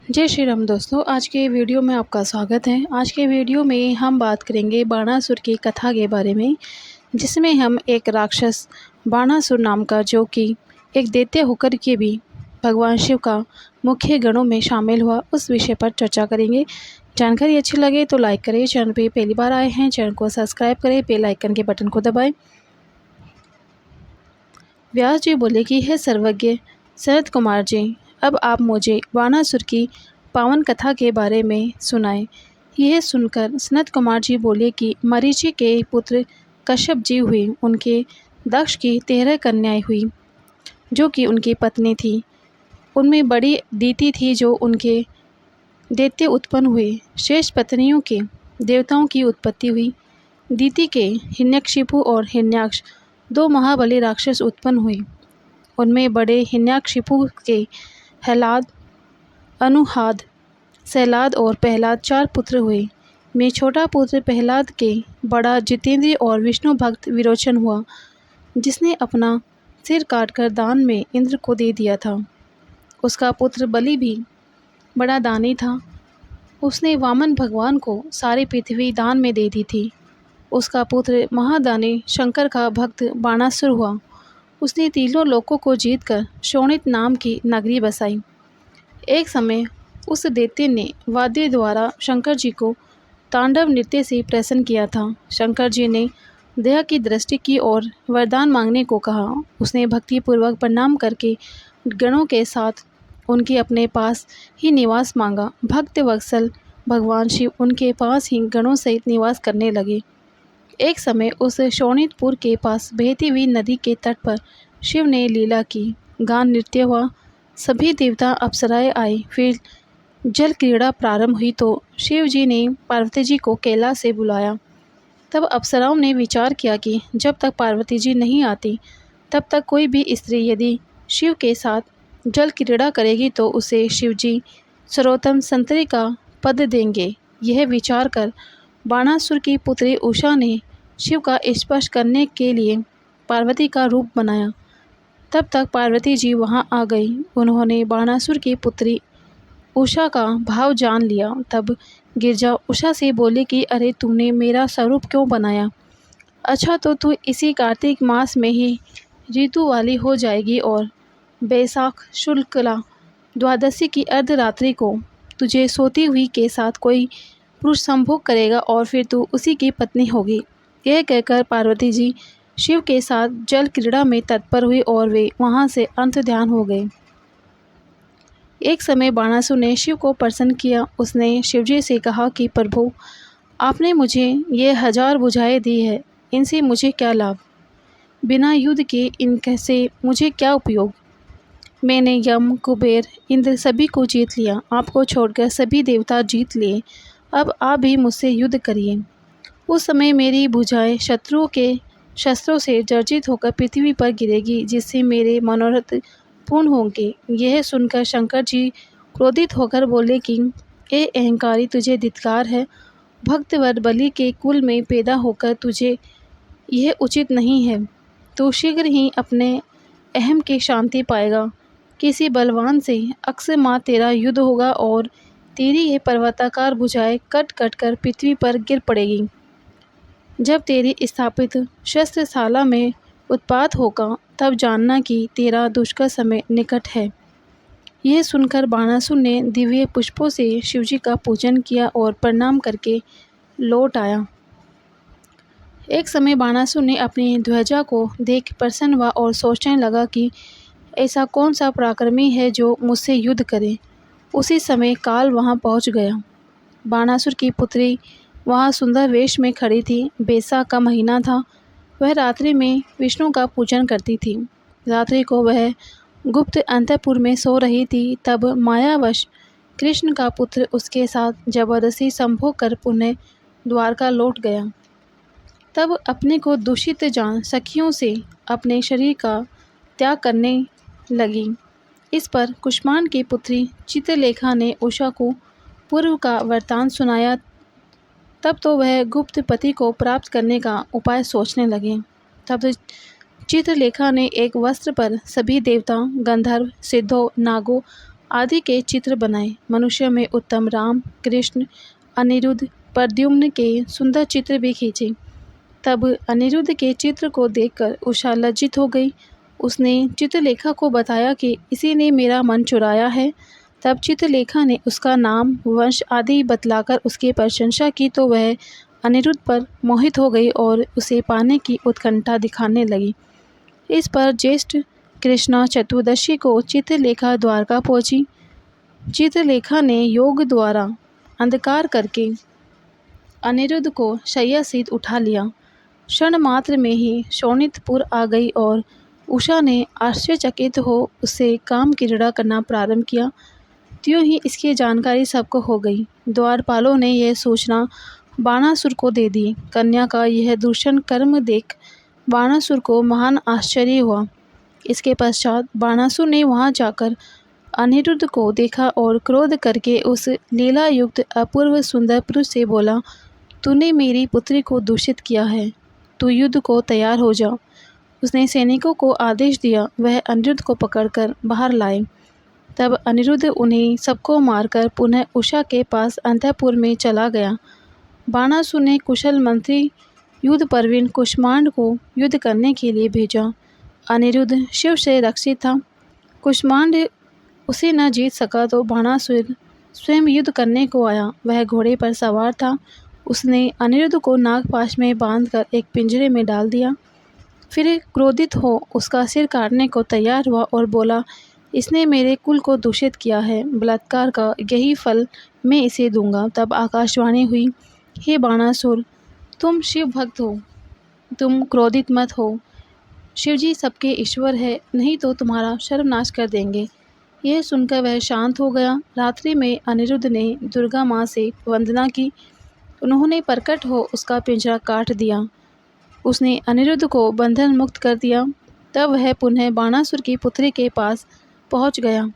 जय श्री राम दोस्तों, आज के वीडियो में आपका स्वागत है। आज के वीडियो में हम बात करेंगे बाणासुर की कथा के बारे में, जिसमें हम एक राक्षस बाणासुर नाम का, जो कि एक दैत्य होकर के भी भगवान शिव का मुख्य गणों में शामिल हुआ, उस विषय पर चर्चा करेंगे। जानकारी अच्छी लगे तो लाइक करें। चैनल पे पहली बार आए हैं, चैनल को सब्सक्राइब करें, बेल आइकन के बटन को दबाएँ। व्यास जी बोले कि हे सर्वज्ञ सनत कुमार जी, अब आप मुझे बाणासुर की पावन कथा के बारे में सुनाएं। यह सुनकर सनत कुमार जी बोले कि मरीचि के पुत्र कश्यप जी हुए, उनके दक्ष की 13 कन्याएं हुई, जो कि उनकी पत्नी थी। उनमें बड़ी दीति थी, जो उनके दैत्य उत्पन्न हुए। शेष पत्नियों के देवताओं की उत्पत्ति हुई। दीति के हिरण्यकशिपु और हिरण्याक्ष 2 महाबली राक्षस उत्पन्न हुए। उनमें बड़े हिरण्याकशिपु के हलाद, अनुहाद, सहलाद और प्रहलाद 4 पुत्र हुए। में छोटा पुत्र प्रहलाद के बड़ा जितेंद्रिय और विष्णु भक्त विरोचन हुआ, जिसने अपना सिर काटकर दान में इंद्र को दे दिया था। उसका पुत्र बलि भी बड़ा दानी था। उसने वामन भगवान को सारी पृथ्वी दान में दे दी थी। उसका पुत्र महादानी शंकर का भक्त बाणासुर हुआ। उसने तीनों लोकों को जीतकर शोणित नाम की नगरी बसाई। एक समय उस दैत्य ने वाद्य द्वारा शंकर जी को तांडव नृत्य से प्रसन्न किया था। शंकर जी ने दया की दृष्टि की और वरदान मांगने को कहा। उसने भक्तिपूर्वक प्रणाम करके गणों के साथ उनके अपने पास ही निवास मांगा। भक्त वत्सल भगवान शिव उनके पास ही गणों सहित निवास करने लगे। एक समय उस शोणितपुर के पास बहती हुई नदी के तट पर शिव ने लीला की। गान नृत्य हुआ। सभी देवता अप्सराएं आई। फिर जल क्रीड़ा प्रारंभ हुई तो शिव जी ने पार्वती जी को कैलाश से बुलाया। तब अप्सराओं ने विचार किया कि जब तक पार्वती जी नहीं आती, तब तक कोई भी स्त्री यदि शिव के साथ जल क्रीड़ा करेगी तो उसे शिव जी सर्वोत्तम संतरी का पद देंगे। यह विचार कर बाणासुर की पुत्री उषा ने शिव का स्पर्श करने के लिए पार्वती का रूप बनाया। तब तक पार्वती जी वहां आ गई। उन्होंने बाणासुर की पुत्री उषा का भाव जान लिया। तब गिरजा उषा से बोली कि अरे, तूने मेरा स्वरूप क्यों बनाया? अच्छा, तो तू इसी कार्तिक मास में ही ऋतु वाली हो जाएगी और बैसाख शुक्ला द्वादशी की अर्धरात्रि को तुझे सोती हुई के साथ कोई पुरुष संभोग करेगा और फिर तू उसी की पत्नी होगी। यह कहकर पार्वती जी शिव के साथ जल क्रीड़ा में तत्पर हुई और वे वहां से अंत ध्यान हो गए। एक समय बाणासुर ने शिव को प्रसन्न किया। उसने शिवजी से कहा कि प्रभु, आपने मुझे ये 1000 भुजाएं दी है, इनसे मुझे क्या लाभ? बिना युद्ध के इनसे मुझे क्या उपयोग? मैंने यम, कुबेर, इंद्र सभी को जीत लिया। आपको छोड़कर सभी देवता जीत लिए। अब आप भी मुझसे युद्ध करिए। उस समय मेरी भुजाएं शत्रुओं के शस्त्रों से जर्जित होकर पृथ्वी पर गिरेगी, जिससे मेरे मनोरथ पूर्ण होंगे। यह सुनकर शंकर जी क्रोधित होकर बोले कि ए अहंकारी, तुझे धिक्कार है। भक्तवर बलि के कुल में पैदा होकर तुझे यह उचित नहीं है। तू शीघ्र ही अपने अहम की शांति पाएगा। किसी बलवान से अकस्मात तेरा युद्ध होगा और तेरी ये पर्वताकार भुजाएं कट कट कर पृथ्वी पर गिर पड़ेगी। जब तेरी स्थापित शस्त्रशाला में उत्पात होगा, तब जानना कि तेरा दुष्कर समय निकट है। यह सुनकर बाणासुर ने दिव्य पुष्पों से शिवजी का पूजन किया और प्रणाम करके लौट आया। एक समय बाणासुर ने अपनी ध्वजा को देख प्रसन्न हुआ और सोचने लगा कि ऐसा कौन सा पराक्रमी है जो मुझसे युद्ध करे। उसी समय काल वहां पहुंच गया। बाणासुर की पुत्री वहां सुंदर वेश में खड़ी थी। बैसाख का महीना था। वह रात्रि में विष्णु का पूजन करती थी। रात्रि को वह गुप्त अंतःपुर में सो रही थी। तब मायावश कृष्ण का पुत्र उसके साथ जबरदस्ती संभोग कर पुनः द्वारका लौट गया। तब अपने को दूषित जान सखियों से अपने शरीर का त्याग करने लगी। इस पर कुष्मान की पुत्री चित्रलेखा ने उषा को पूर्व का वृत्तांत सुनाया। तब तो वह गुप्त पति को प्राप्त करने का उपाय सोचने लगे। तब चित्रलेखा ने एक वस्त्र पर सभी देवता, गंधर्व, सिद्धों, नागों आदि के चित्र बनाए। मनुष्य में उत्तम राम, कृष्ण, अनिरुद्ध, प्रद्युम्न के सुंदर चित्र भी खींचे। तब अनिरुद्ध के चित्र को देखकर उषा लज्जित हो गई। उसने चित्रलेखा को बताया कि इसी ने मेरा मन चुराया है। तब चित्रलेखा ने उसका नाम, वंश आदि बतलाकर उसकी प्रशंसा की तो वह अनिरुद्ध पर मोहित हो गई और उसे पाने की उत्कंठा दिखाने लगी। इस पर ज्येष्ठ कृष्णा चतुर्दशी को चित्रलेखा द्वारका पहुंची। चित्रलेखा ने योग द्वारा अंधकार करके अनिरुद्ध को शैया सहित उठा लिया। क्षण मात्र में ही शोणितपुर आ गई और उषा ने आश्चर्यचकित हो उससे काम क्रीड़ा करना प्रारंभ किया। त्यों ही इसकी जानकारी सबको हो गई। द्वारपालों ने यह सूचना बाणासुर को दे दी। कन्या का यह दूषण कर्म देख बाणासुर को महान आश्चर्य हुआ। इसके पश्चात बाणासुर ने वहां जाकर अनिरुद्ध को देखा और क्रोध करके उस लीला युक्त अपूर्व सुंदर पुरुष से बोला, तूने मेरी पुत्री को दूषित किया है, तू युद्ध को तैयार हो जा। उसने सैनिकों को आदेश दिया, वह अनिरुद्ध को पकड़कर बाहर लाए। तब अनिरुद्ध उन्हें सबको मारकर पुनः उषा के पास अंतःपुर में चला गया। बाणासुर ने कुशल मंत्री युद्ध प्रवीण कुष्मांड को युद्ध करने के लिए भेजा। अनिरुद्ध शिव से रक्षित था। कुष्मांड उसे न जीत सका तो बाणासुर स्वयं युद्ध करने को आया। वह घोड़े पर सवार था। उसने अनिरुद्ध को नागपाश में बांधकर एक पिंजरे में डाल दिया। फिर क्रोधित हो उसका सिर काटने को तैयार हुआ और बोला, इसने मेरे कुल को दूषित किया है, बलात्कार का यही फल मैं इसे दूंगा। तब आकाशवाणी हुई, हे बाणासुर, तुम शिव भक्त हो, तुम क्रोधित मत हो। शिवजी सबके ईश्वर है, नहीं तो तुम्हारा सर्वनाश कर देंगे। यह सुनकर वह शांत हो गया। रात्रि में अनिरुद्ध ने दुर्गा माँ से वंदना की। उन्होंने प्रकट हो उसका पिंजरा काट दिया। उसने अनिरुद्ध को बंधन मुक्त कर दिया। तब वह पुनः बाणासुर की पुत्री के पास पहुंच गया।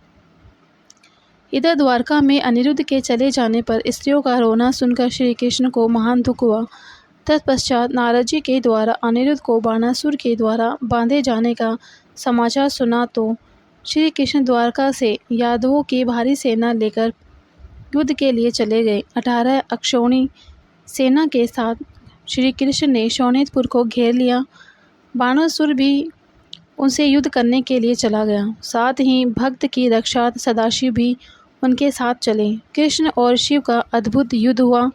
इधर द्वारका में अनिरुद्ध के चले जाने पर स्त्रियों का रोना सुनकर श्री कृष्ण को महान दुख हुआ। तत्पश्चात नारद जी के द्वारा अनिरुद्ध को बाणासुर के द्वारा बांधे जाने का समाचार सुना तो श्री कृष्ण द्वारका से यादवों की भारी सेना लेकर युद्ध के लिए चले गए। 18 अक्षौणी सेना के साथ श्री कृष्ण ने शोणितपुर को घेर लिया। बाणासुर भी उनसे युद्ध करने के लिए चला गया। साथ ही भक्त की रक्षा सदाशिव भी उनके साथ चले। कृष्ण और शिव का अद्भुत युद्ध हुआ।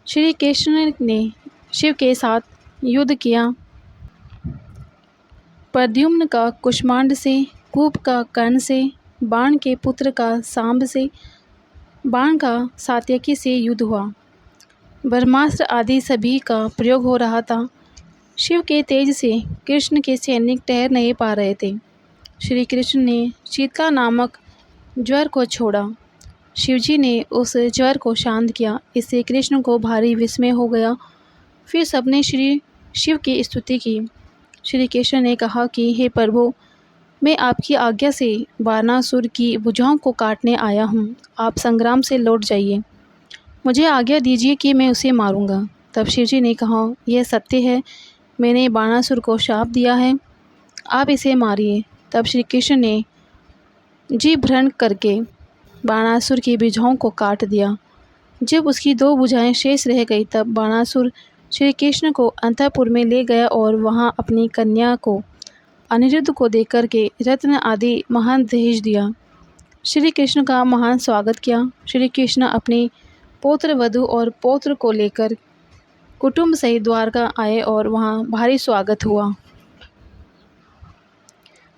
श्री कृष्ण ने शिव के साथ युद्ध किया। प्रद्युम्न का कुष्मांड से, कूप का कर्ण से, बाण के पुत्र का सांब से, बाण का सात्यकी से युद्ध हुआ। ब्रह्मास्त्र आदि सभी का प्रयोग हो रहा था। शिव के तेज से कृष्ण के सैनिक ठहर नहीं पा रहे थे। श्री कृष्ण ने शीतला नामक ज्वर को छोड़ा। शिवजी ने उस ज्वर को शांत किया। इससे कृष्ण को भारी विस्मय हो गया। फिर सबने श्री शिव की स्तुति की। श्री कृष्ण ने कहा कि हे प्रभु, मैं आपकी आज्ञा से बाणासुर की भुजाओं को काटने आया हूँ। आप संग्राम से लौट जाइए। मुझे आज्ञा दीजिए कि मैं उसे मारूंगा। तब शिवजी ने कहा, यह सत्य है, मैंने बाणासुर को शाप दिया है, आप इसे मारिए। तब श्री कृष्ण ने जी भ्रण करके बाणासुर की भुजाओं को काट दिया। जब उसकी 2 भुजाएं शेष रह गई तब बाणासुर श्री कृष्ण को अंतःपुर में ले गया और वहां अपनी कन्या को अनिरुद्ध को देकर के रत्न आदि महान दहेज दिया। श्री कृष्ण का महान स्वागत किया। श्री कृष्ण अपनी पौत्र वधु और पौत्र को लेकर कुटुंब सहित द्वारका आए और वहां भारी स्वागत हुआ।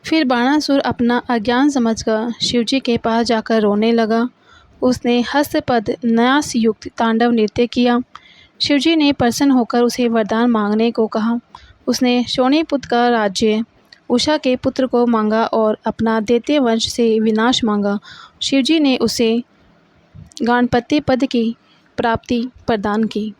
फिर बाणासुर अपना अज्ञान समझकर शिवजी के पास जाकर रोने लगा। उसने हस्तपद न्यास युक्त तांडव नृत्य किया। शिवजी ने प्रसन्न होकर उसे वरदान मांगने को कहा। उसने शोणितपुर का राज्य उषा के पुत्र को मांगा और अपना दैत्य वंश से विनाश मांगा। शिवजी ने उसे गणपति पद की प्राप्ति प्रदान की।